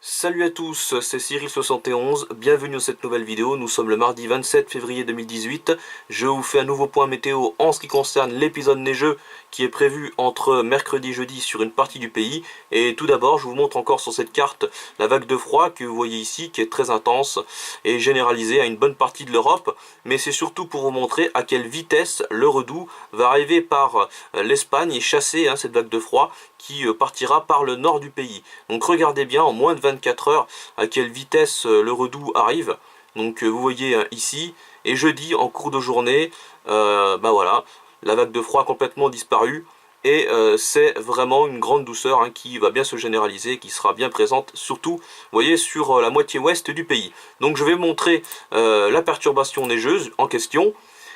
Salut à tous, c'est Cyril71, bienvenue dans cette nouvelle vidéo. Nous sommes le mardi 27 février 2018. Je vous fais un nouveau point météo en ce qui concerne l'épisode neigeux qui est prévu entre mercredi et jeudi sur une partie du pays. Et tout d'abord, je vous montre encore sur cette carte la vague de froid que vous voyez ici, qui est très intense et généralisée à une bonne partie de l'Europe. Mais c'est surtout pour vous montrer à quelle vitesse le redout va arriver par l'Espagne et chasser cette vague de froid qui partira par le nord du pays. Donc regardez bien en moins de 24 heures à quelle vitesse le redout arrive. Donc vous voyez ici, et jeudi en cours de journée, voilà, la vague de froid a complètement disparu. Et c'est vraiment une grande douceur qui va bien se généraliser, qui sera bien présente, surtout, vous voyez, sur la moitié ouest du pays. Donc je vais montrer la perturbation neigeuse en question.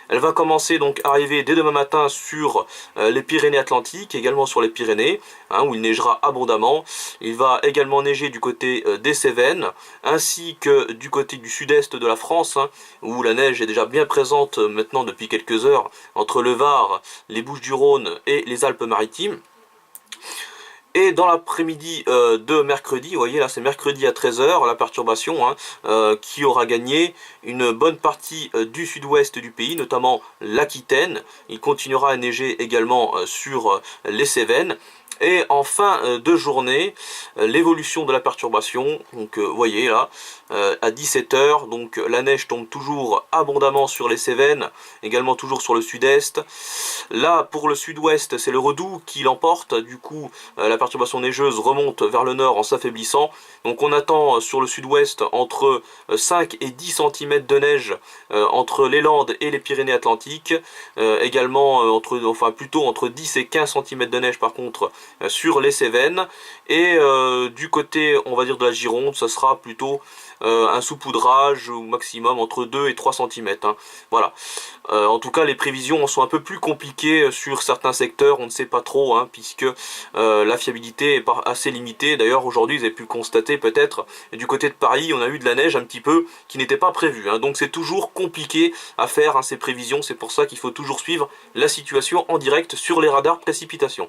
Elle va commencer donc à arriver dès demain matin sur les Pyrénées-Atlantiques, également sur les Pyrénées, où il neigera abondamment. Il va également neiger du côté des Cévennes, ainsi que du côté du sud-est de la France, où la neige est déjà bien présente maintenant depuis quelques heures, entre le Var, les Bouches-du-Rhône et les Alpes-Maritimes. Et dans l'après-midi de mercredi, vous voyez là c'est mercredi à 13 h, la perturbation qui aura gagné une bonne partie du sud-ouest du pays, notamment l'Aquitaine. Il continuera à neiger également sur les Cévennes. Et en fin de journée, l'évolution de la perturbation, donc vous voyez là, à 17 h, donc la neige tombe toujours abondamment sur les Cévennes, également toujours sur le sud-est. Là, pour le sud-ouest, c'est le redout qui l'emporte, du coup, la perturbation neigeuse remonte vers le nord en s'affaiblissant. Donc on attend sur le sud-ouest entre 5 et 10 cm de neige entre les Landes et les Pyrénées-Atlantiques, également plutôt entre 10 et 15 cm de neige par contre sur les Cévennes, et du côté on va dire de la Gironde, ça sera plutôt un saupoudrage au maximum entre 2 et 3 cm. Voilà. En tout cas les prévisions sont un peu plus compliquées sur certains secteurs, on ne sait pas trop, puisque la fiabilité est assez limitée. D'ailleurs aujourd'hui vous avez pu le constater peut-être, du côté de Paris on a eu de la neige un petit peu qui n'était pas prévue, donc c'est toujours compliqué à faire ces prévisions. C'est pour ça qu'il faut toujours suivre la situation en direct sur les radars précipitations.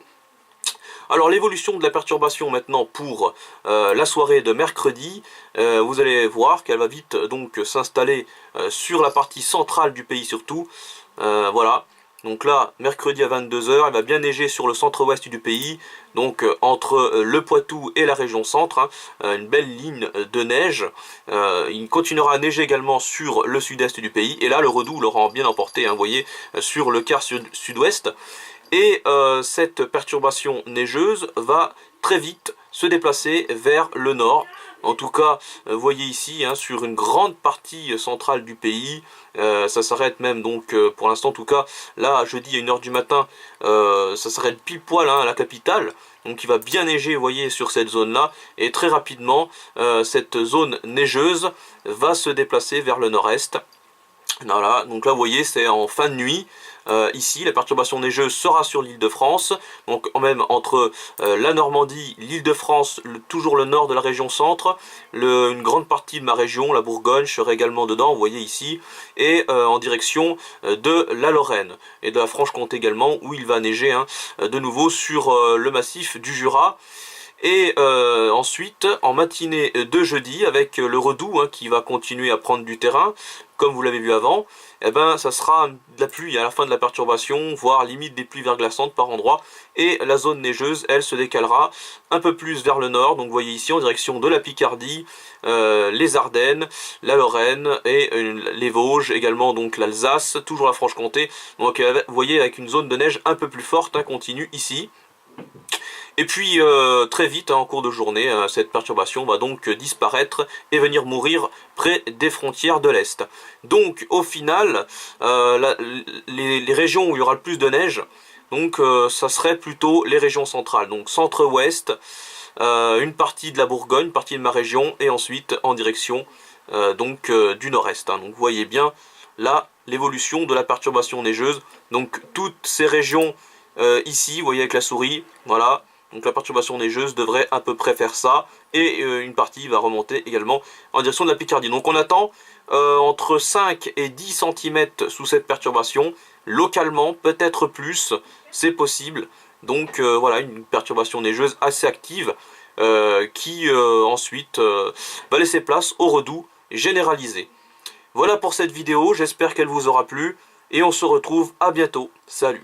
Alors l'évolution de la perturbation maintenant pour la soirée de mercredi, vous allez voir qu'elle va vite donc s'installer sur la partie centrale du pays surtout, voilà. Donc là, mercredi à 22 h, elle va bien neiger sur le centre-ouest du pays, donc entre le Poitou et la région centre, une belle ligne de neige. Il continuera à neiger également sur le sud-est du pays, et là le redout l'aura bien emporté, vous voyez, sur le quart sud-ouest. Et cette perturbation neigeuse va très vite se déplacer vers le nord. En tout cas, vous voyez ici, sur une grande partie centrale du pays, ça s'arrête même, donc pour l'instant en tout cas, là jeudi à 1 h du matin, ça s'arrête pile poil à la capitale. Donc il va bien neiger, vous voyez, sur cette zone-là. Et très rapidement, cette zone neigeuse va se déplacer vers le nord-est. Voilà, donc là vous voyez c'est en fin de nuit. Ici la perturbation neigeuse sera sur l'île de France, donc même entre la Normandie, l'île de France, toujours le nord de la région centre, une grande partie de ma région, la Bourgogne serait également dedans, vous voyez ici, et en direction de la Lorraine et de la Franche-Comté également, où il va neiger de nouveau sur le massif du Jura. Et ensuite, en matinée de jeudi, avec le redout qui va continuer à prendre du terrain, comme vous l'avez vu avant, ça sera de la pluie à la fin de la perturbation, voire limite des pluies verglaçantes par endroits. Et la zone neigeuse, elle, se décalera un peu plus vers le nord. Donc vous voyez ici en direction de la Picardie, les Ardennes, la Lorraine et les Vosges, également donc l'Alsace, toujours la Franche-Comté. Donc vous voyez avec une zone de neige un peu plus forte, continue ici. Et puis très vite, en cours de journée, cette perturbation va donc disparaître et venir mourir près des frontières de l'Est. Donc au final, les régions où il y aura le plus de neige, donc ça serait plutôt les régions centrales, donc centre-ouest, une partie de la Bourgogne, une partie de ma région, et ensuite en direction du nord-est. Donc vous voyez bien là l'évolution de la perturbation neigeuse. Donc toutes ces régions ici, vous voyez avec la souris, voilà. Donc la perturbation neigeuse devrait à peu près faire ça. Et une partie va remonter également en direction de la Picardie. Donc on attend entre 5 et 10 cm sous cette perturbation. Localement, peut-être plus, c'est possible. Donc voilà, une perturbation neigeuse assez active. qui ensuite va laisser place au redoux généralisé. Voilà pour cette vidéo, j'espère qu'elle vous aura plu et on se retrouve à bientôt. Salut!